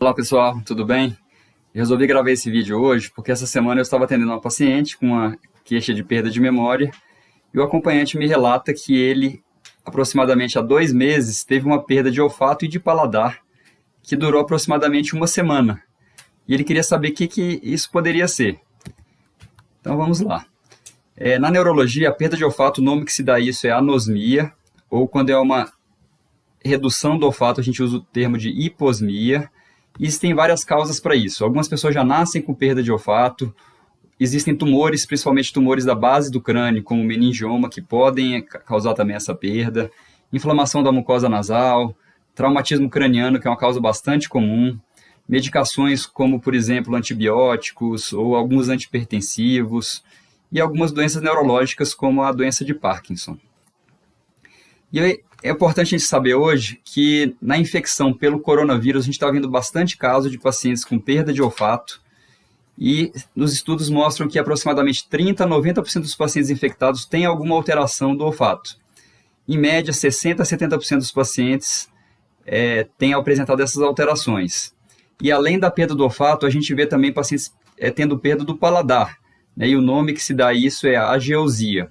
Olá pessoal, tudo bem? Eu resolvi gravar esse vídeo hoje porque essa semana eu estava atendendo uma paciente com uma queixa de perda de memória e o acompanhante me relata que ele, aproximadamente há 2 meses, teve uma perda de olfato e de paladar que durou aproximadamente uma semana. E ele queria saber o que isso poderia ser. Então vamos lá. Na neurologia, a perda de olfato, o nome que se dá a isso é anosmia, ou quando é uma redução do olfato, a gente usa o termo de hiposmia. E existem várias causas para isso. Algumas pessoas já nascem com perda de olfato. Existem tumores, principalmente tumores da base do crânio, como meningioma, que podem causar também essa perda. Inflamação da mucosa nasal, traumatismo craniano, que é uma causa bastante comum. Medicações como, por exemplo, antibióticos ou alguns antipertensivos. E algumas doenças neurológicas, como a doença de Parkinson. E é importante a gente saber hoje que na infecção pelo coronavírus a gente está vendo bastante casos de pacientes com perda de olfato e nos estudos mostram que aproximadamente 30% a 90% dos pacientes infectados têm alguma alteração do olfato. Em média, 60% a 70% dos pacientes têm apresentado essas alterações. E além da perda do olfato, a gente vê também pacientes tendo perda do paladar, né? E o nome que se dá a isso é a ageusia.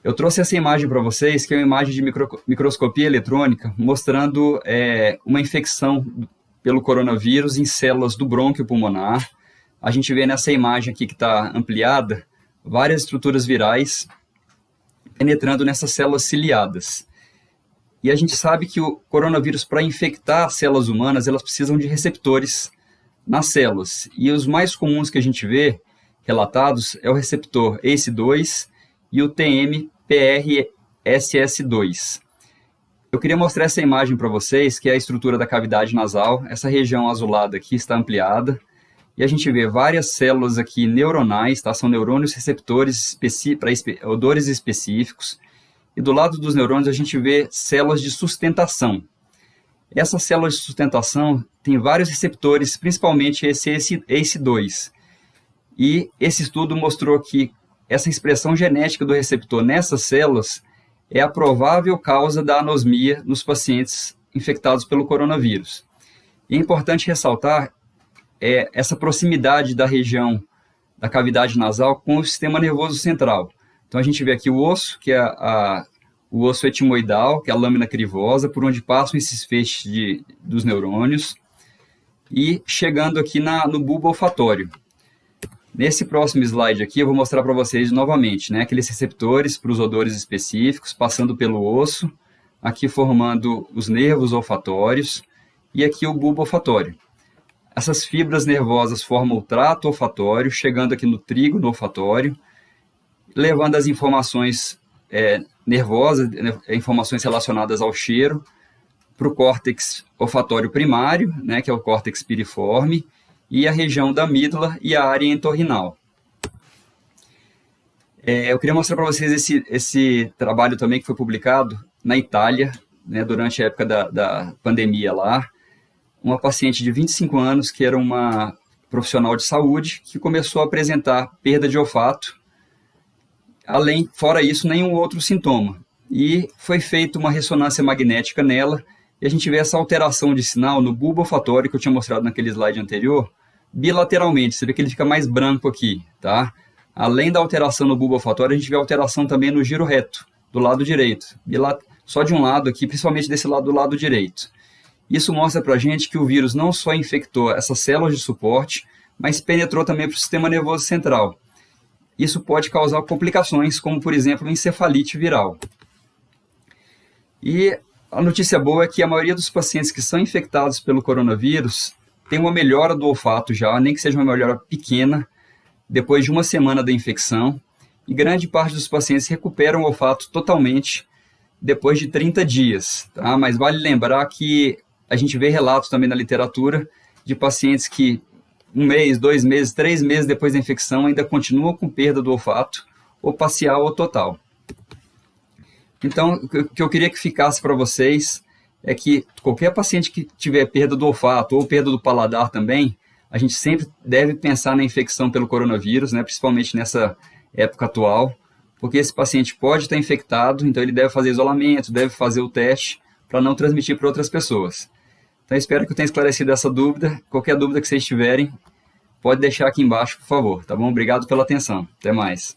Eu trouxe essa imagem para vocês, que é uma imagem de microscopia eletrônica, mostrando uma infecção pelo coronavírus em células do brônquio pulmonar. A gente vê nessa imagem aqui que está ampliada, várias estruturas virais penetrando nessas células ciliadas. E a gente sabe que o coronavírus, para infectar células humanas, elas precisam de receptores nas células. E os mais comuns que a gente vê relatados é o receptor ACE2, e o TMPRSS2. Eu queria mostrar essa imagem para vocês, que é a estrutura da cavidade nasal. Essa região azulada aqui está ampliada, e a gente vê várias células aqui neuronais, tá? São neurônios receptores para odores específicos, e do lado dos neurônios a gente vê células de sustentação. Essas células de sustentação têm vários receptores, principalmente esse ACE2, e esse estudo mostrou que essa expressão genética do receptor nessas células é a provável causa da anosmia nos pacientes infectados pelo coronavírus. E é importante ressaltar essa proximidade da região da cavidade nasal com o sistema nervoso central. Então a gente vê aqui o osso, que é o osso etimoidal, que é a lâmina crivosa, por onde passam esses feixes dos neurônios, e chegando aqui no bulbo olfatório. Nesse próximo slide aqui eu vou mostrar para vocês novamente, né, aqueles receptores para os odores específicos, passando pelo osso, aqui formando os nervos olfatórios e aqui o bulbo olfatório. Essas fibras nervosas formam o trato olfatório, chegando aqui no trígono olfatório, levando as informações nervosas, informações relacionadas ao cheiro, para o córtex olfatório primário, né, que é o córtex piriforme, e a região da amígdala e a área entorrinal. Eu queria mostrar para vocês esse trabalho também que foi publicado na Itália, né, durante a época da pandemia lá. Uma paciente de 25 anos, que era uma profissional de saúde, que começou a apresentar perda de olfato, fora isso, nenhum outro sintoma. E foi feita uma ressonância magnética nela, e a gente vê essa alteração de sinal no bulbo olfatório, que eu tinha mostrado naquele slide anterior, bilateralmente. Você vê que ele fica mais branco aqui, tá? Além da alteração no bulbo olfatório, a gente vê alteração também no giro reto, do lado direito. Só de um lado aqui, principalmente desse lado do lado direito. Isso mostra pra gente que o vírus não só infectou essas células de suporte, mas penetrou também para o sistema nervoso central. Isso pode causar complicações, como, por exemplo, encefalite viral. E a notícia boa é que a maioria dos pacientes que são infectados pelo coronavírus tem uma melhora do olfato já, nem que seja uma melhora pequena, depois de uma semana da infecção, e grande parte dos pacientes recuperam o olfato totalmente depois de 30 dias. Tá? Mas vale lembrar que a gente vê relatos também na literatura de pacientes que 1 mês, 2 meses, 3 meses depois da infecção ainda continuam com perda do olfato, ou parcial ou total. Então, o que eu queria que ficasse para vocês é que qualquer paciente que tiver perda do olfato ou perda do paladar também, a gente sempre deve pensar na infecção pelo coronavírus, né, principalmente nessa época atual, porque esse paciente pode estar infectado, então ele deve fazer isolamento, deve fazer o teste para não transmitir para outras pessoas. Então espero que eu tenha esclarecido essa dúvida. Qualquer dúvida que vocês tiverem, pode deixar aqui embaixo, por favor, tá bom? Obrigado pela atenção. Até mais.